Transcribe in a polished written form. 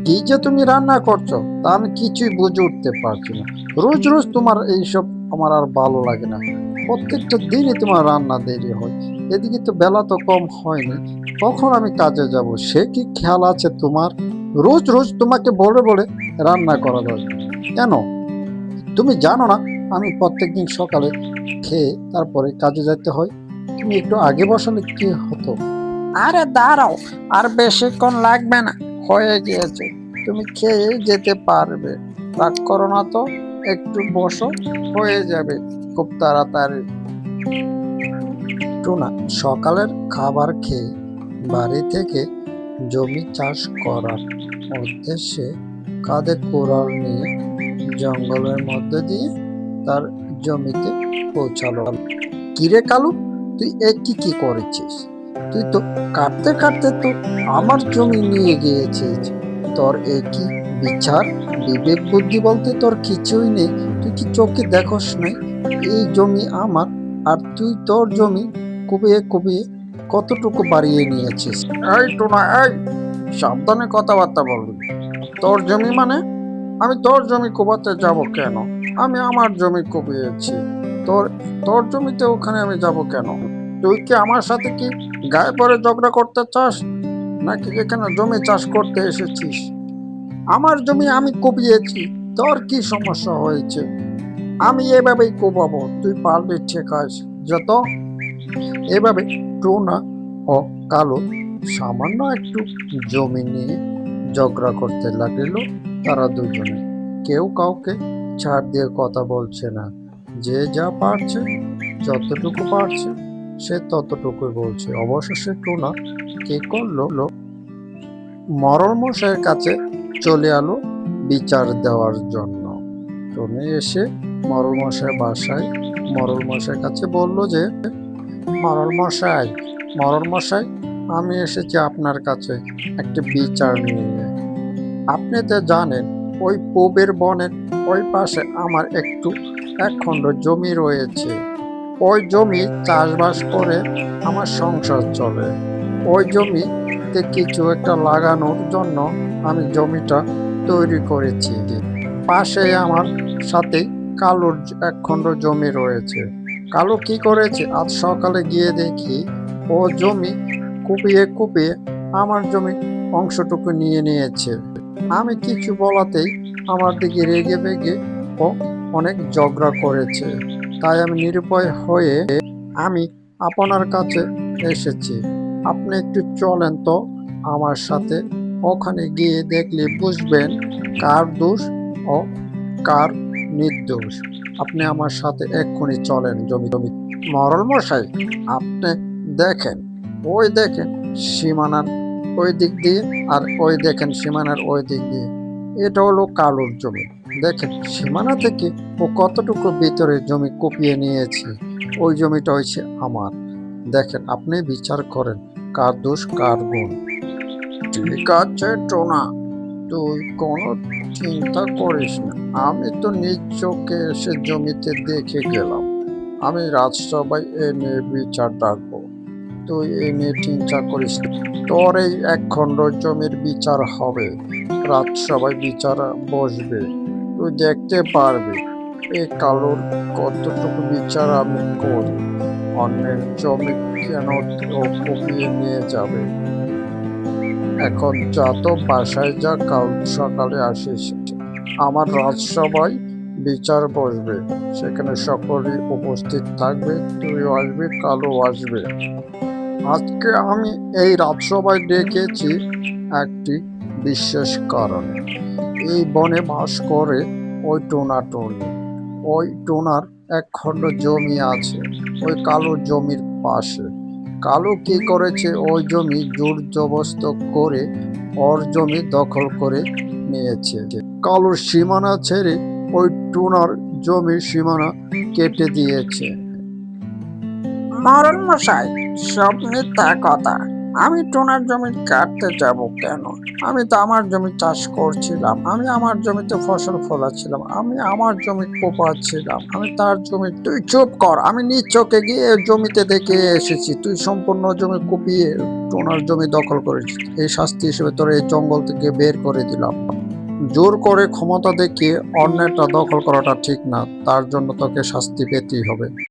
কি যে তুমি রান্না করছো তা আমি কিছুই বুঝে উঠতে পারছি না। রোজ রোজ তোমার এইসব আমার আর ভালো লাগে না। প্রত্যেকটা দিনই তোমার রান্না দেরি হয়। এদিকে তো বেলা তো কম হয়নি, কখন আমি কাজে যাব সে কি খেয়াল আছে তোমার? রোজ রোজ তোমাকে বলে বলে রান্না করা দরকার কেন? তুমি জানো না আমি প্রত্যেকদিন সকালে খেয়ে তারপরে কাজে যেতে হয়? তুমি একটু আগে বসালে কি হতো? আরে দাঁড়াও, আর বেশিক্ষণ লাগবে না, হয়ে গিয়েছে। তুমি খেয়ে যেতে পারবে, রাগ করো না তো। একটু বসো, হয়ে যাবে খুব তাড়াতাড়ি। টুনা সকালের খাবার খেয়ে বাড়ি থেকে জমি চাষ করার উদ্দেশ্যে কাঁধে কোড়াল নিয়ে জঙ্গলের মধ্যে দিয়ে তার জমিতে পৌঁছালো। কিরে কালু, তুই কি করেছিস? তুই তো কাটতে কাটতে তো আমার জমি নিয়ে গিয়েছিস। তোর কি বিচার বিবেক বুদ্ধি বলতে তোর কিছুই নেই? তুই কি চোখে দেখোস নাই এই জমি আমার, আর তুই তোর জমি কুবিয়ে কুবিয়ে কতটুকু বাড়িয়ে নিয়েছিস? এই টোনা, এই সাবধানে কথাবার্তা বলবি। তোর জমি মানে? আমি তোর জমি কোবাতে যাব কেন? আমি আমার জমি কুবিয়েছি। তোর তোর জমিতে ওখানে আমি যাব কেন? তুই কি আমার সাথে কি গায়ে পড়ে ঝগড়া করতে চাস, নাকি এখানে জমি চাষ করতে এসেছিস? আমার জমি আমি কুপিয়েছি, তোর কি সমস্যা হয়েছে? আমি এভাবেই কোবাবো, তুই পারলে ঠেকাস যত। এভাবে টোনা ও কালো সামান্য একটু জমি নিয়ে ঝগড়া করতে লাগলো। তারা দুজনে কেউ কাউকে ছাড় দিয়ে কথা বলছে না। যে যা পারছে, যতটুকু পারছে সে ততটুকুই বলছে। অবশেষে টোনা কি করলো, মরল মশাইয়ের কাছে চলে এলো বিচার দেওয়ার জন্য। টনি এসে মরল মশাই বাসায় মরল মশাইয়ের কাছে বলল যে, মরল মশাই, মরল মশাই, আমি এসেছি আপনার কাছে একটি বিচার নিয়ে। আপনি তো জানেন ওই পূবের বনের ওই পাশে আমার এক খণ্ড জমি রয়েছে। ওই জমি চাষবাস করে আমার সংসার চলে। ওই জমিতে কিছু একটা লাগানোর জন্য আমি জমিটা তৈরি করেছি। পাশে আমার সাথে কালোর এক খণ্ড জমি রয়েছে। কালো কি করেছে, আজ সকালে গিয়ে দেখি ও জমি কুপিয়ে কুপিয়ে আমার জমি অংশটুকু নিয়ে নিয়েছে। আমি কিছু বলাতেই আমার দিকে রেগে বেগে ও অনেক ঝগড়া করেছে। তাই আমি নিরুপায় হয়ে আমি আপনার কাছে এসেছি। আপনি একটু চলেন তো আমার সাথে। ওখানে গিয়ে দেখলে বুঝবেন কার দোষ ও কার নির্দোষ। আপনি আমার সাথে এক্ষুনি চলেন জমি জমি। মরল মশাই, আপনি দেখেন, ওই দেখেন সীমানার ওই দিক দিয়ে, আর ওই দেখেন সীমানার ওই দিক দিয়ে, এটা হলো কালোর জমি। দেখেন সীমানা থেকে ও কতটুকু ভিতরে জমি কুপিয়ে নিয়েছে। ওই জমিটা হয়েছে আমার। দেখেন, আপনি বিচার করেন কার দোষ কার গুণ। ঠিক আছে টোনা, তুই কোনো চিন্তা করিস না। আমি তো নিজ চোখে এসে জমিতে দেখে গেলাম। আমি রাজসভায় এ নিয়ে বিচার ডাকবো। তুই এ নিয়ে চিন্তা করিস না। তোর এই এক খণ্ড জমির বিচার হবে, রাজসভায় বিচার বসবে, তুই দেখতে পারবি এই কালোর কতটুকু বিচার আমি করি। অন্যের জমি কেন ও কুপিয়ে নিয়ে যাবে? এখন যা তো বাসায় যা, কাল সকালে আসিস। আমার রাজসভায় বিচার বসবে, সেখানে সকলেই উপস্থিত থাকবে। তুইও আসবি, কালো আসবে। আজকে আমি এই রাজসভায় ডেকেছি একটি বিশেষ কারণে। এই বনে বাস করে ওই টোনা টনি। ওই টোনার এক খণ্ড জমি আছে ওই কালো জমির পাশে। কালো কি করেছে, ওই জমি জোর জবরদস্ত করে ওর জমি দখল করে নিয়েছে। কালোর সীমানা ছেড়ে ওই টোনার জমির সীমানা কেটে দিয়েছে। মরণ মশাই, সব মিথ্যা কথা। আমি টোনার জমি কাটতে যাব কেন? আমি তো আমার জমি চাষ করছিলাম। আমি আমার জমিতে ফসল ফলাচ্ছিলাম। আমি আমার জমি কোপাচ্ছিলাম। আমি তার জমি তুই চুপ কর। আমি নিজ চোখে গিয়ে জমিতে দেখে এসেছি। তুই সম্পূর্ণ জমি কুপিয়ে টোনার জমি দখল করেছিস। এই শাস্তি হিসেবে তোর এই জঙ্গল থেকে বের করে দিলাম। জোর করে ক্ষমতা দেখিয়ে অন্যেরটা দখল করাটা ঠিক না। তার জন্য তোকে শাস্তি পেতেই হবে।